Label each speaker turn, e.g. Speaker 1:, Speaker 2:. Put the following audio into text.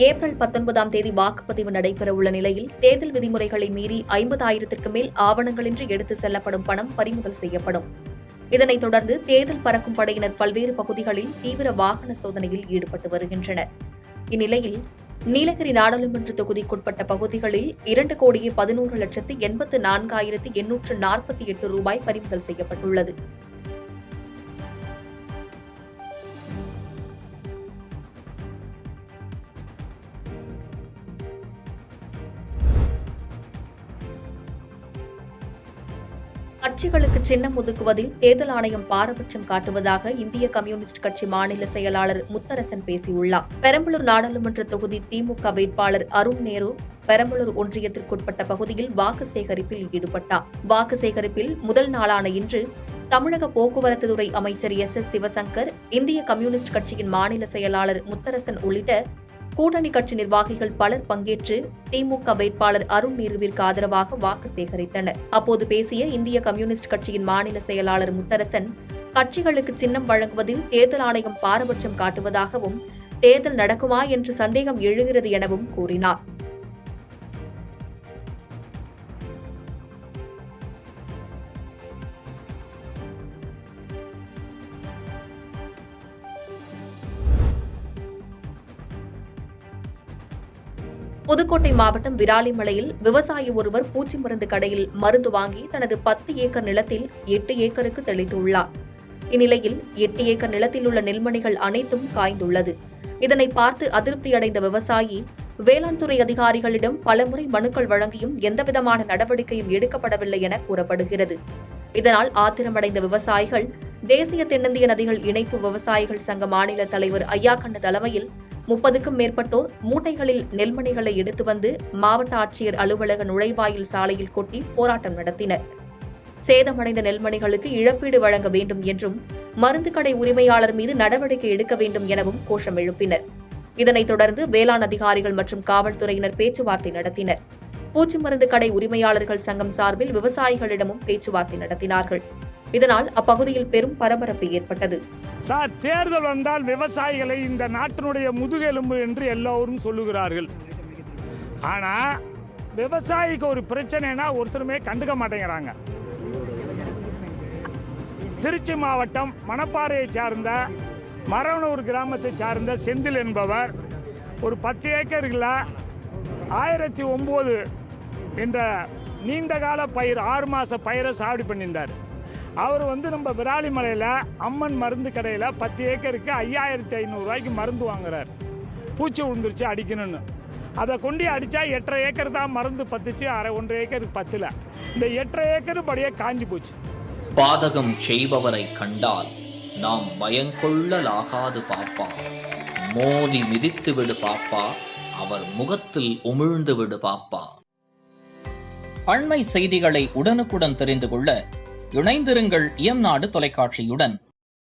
Speaker 1: April 19ஆம் தேதி வாக்குப்பதிவு நடைபெறவுள்ள நிலையில் தேர்தல் விதிமுறைகளை மீறி 50,000ற்கு மேல் ஆவணங்களின்றி எடுத்து செல்லப்படும் பணம் பறிமுதல் செய்யப்படும். இதனைத் தொடர்ந்து தேர்தல் பறக்கும் படையினர் பல்வேறு பகுதிகளில் தீவிர வாகன சோதனையில் ஈடுபட்டு வருகின்றனர். இந்நிலையில் நீலகிரி நாடாளுமன்ற தொகுதிக்குட்பட்ட பகுதிகளில் 2,11,84,848 ரூபாய் பறிமுதல் செய்யப்பட்டுள்ளது. கட்சிகளுக்கு சின்னம் ஒதுக்குவதில் தேர்தல் ஆணையம் பாரபட்சம் காட்டுவதாக இந்திய கம்யூனிஸ்ட் கட்சி மாநில செயலாளர் முத்தரசன் பேசியுள்ளார். பெரம்பலூர் நாடாளுமன்ற தொகுதி திமுக வேட்பாளர் அருண் நேரு பெரம்பலூர் ஒன்றியத்திற்குட்பட்ட பகுதியில் வாக்கு சேகரிப்பில் ஈடுபட்டார். வாக்கு சேகரிப்பில் முதல் நாளான இன்று தமிழக போக்குவரத்துத்துறை அமைச்சர் எஸ். சிவசங்கர், இந்திய கம்யூனிஸ்ட் கட்சியின் மாநில செயலாளர் முத்தரசன் உள்ளிட்ட கூட்டணி கட்சி நிர்வாகிகள் பலர் பங்கேற்று திமுக வேட்பாளர் அருண் நேருவிற்கு ஆதரவாக வாக்கு சேகரித்தனர். அப்போது பேசிய இந்திய கம்யூனிஸ்ட் கட்சியின் மாநில செயலாளர் முத்தரசன், கட்சிகளுக்கு சின்னம் வழங்குவதில் தேர்தல் ஆணையம் பாரபட்சம் காட்டுவதாகவும், தேர்தல் நடக்குமா என்று சந்தேகம் எழுகிறது எனவும் கூறினார். புதுக்கோட்டை மாவட்டம் விராலிமலையில் விவசாயி ஒருவர் பூச்சி மருந்து கடையில் மருந்து வாங்கி தனது 10 ஏக்கர் நிலத்தில் 8 ஏக்கருக்கு தெளித்துள்ளார். இந்நிலையில் 8 ஏக்கர் நிலத்தில் உள்ள நெல்மணிகள் அனைத்தும் காய்ந்துள்ளது. இதனை பார்த்து அதிருப்தியடைந்த விவசாயி வேளாண் துறை அதிகாரிகளிடம் பலமுறை மனுக்கள் வழங்கியும் எந்தவிதமான நடவடிக்கையும் எடுக்கப்படவில்லை என கூறப்படுகிறது. இதனால் ஆத்திரமடைந்த விவசாயிகள் தேசிய தென்னிந்திய நதிகள் இணைப்பு விவசாயிகள் சங்க மாநில தலைவர் ஐயாக்கண்ணு தலைமையில் 30க்கும் மேற்பட்டோர் மூட்டைகளில் நெல்மணிகளை எடுத்து வந்து மாவட்ட ஆட்சியர் அலுவலக நுழைவாயில் சாலையில் கொட்டி போராட்டம் நடத்தினர். சேதமடைந்த நெல்மணிகளுக்கு இழப்பீடு வழங்க வேண்டும் என்றும், மருந்து கடை உரிமையாளர் மீது நடவடிக்கை எடுக்க வேண்டும் எனவும் கோஷம் எழுப்பினர். இதனைத் தொடர்ந்து வேளாண் அதிகாரிகள் மற்றும் காவல்துறையினர் பேச்சுவார்த்தை நடத்தினர். பூச்சி மருந்து கடை உரிமையாளர்கள் சங்கம் சார்பில் விவசாயிகளிடமும் பேச்சுவார்த்தை நடத்தினார்கள். இதனால் அப்பகுதியில் பெரும் பரபரப்பு ஏற்பட்டது.
Speaker 2: சார், தேர்தல் வந்தால் விவசாயிகளை இந்த நாட்டினுடைய முதுகெலும்பு என்று எல்லோரும் சொல்லுகிறார்கள். ஆனால் விவசாயிக்கு ஒரு பிரச்சனைனா ஒருத்தருமே கண்டுக்க மாட்டேங்கிறாங்க. திருச்சி மாவட்டம் மணப்பாறையை சார்ந்த மரவனூர் கிராமத்தை சார்ந்த செந்தில் என்பவர் ஒரு 10 ஏக்கர்களில் 1009 என்ற நீண்டகால பயிர் 6 மாத பயிரை சாகுபடி பண்ணியிருந்தார். அவர் நம்ம விராலிமலையில் அம்மன் மருந்து கடையில் 10 ஏக்கருக்கு 5,500 ரூபாய்க்கு மருந்து வாங்குறார். பூச்சி விழுந்துருச்சு அடிக்கணும்னு. அதை கொண்டு அடித்தா 8.5 ஏக்கர் தான் மருந்து பத்துச்சு, 1 ஏக்கருக்கு பத்தில். இந்த 8.5 ஏக்கர் படியே காஞ்சி போச்சு.
Speaker 3: பாதகம் செய்பவரை கண்டால் நாம் பயங்கொள்ளலாகாது பாப்பா, மோதி மிதித்து விடு பாப்பா, அவர் முகத்தில் உமிழ்ந்து விடு பாப்பா. அண்மை செய்திகளை உடனுக்குடன் தெரிந்து கொள்ள இணைந்திருங்கள் இயம்நாடு தொலைக்காட்சியுடன்.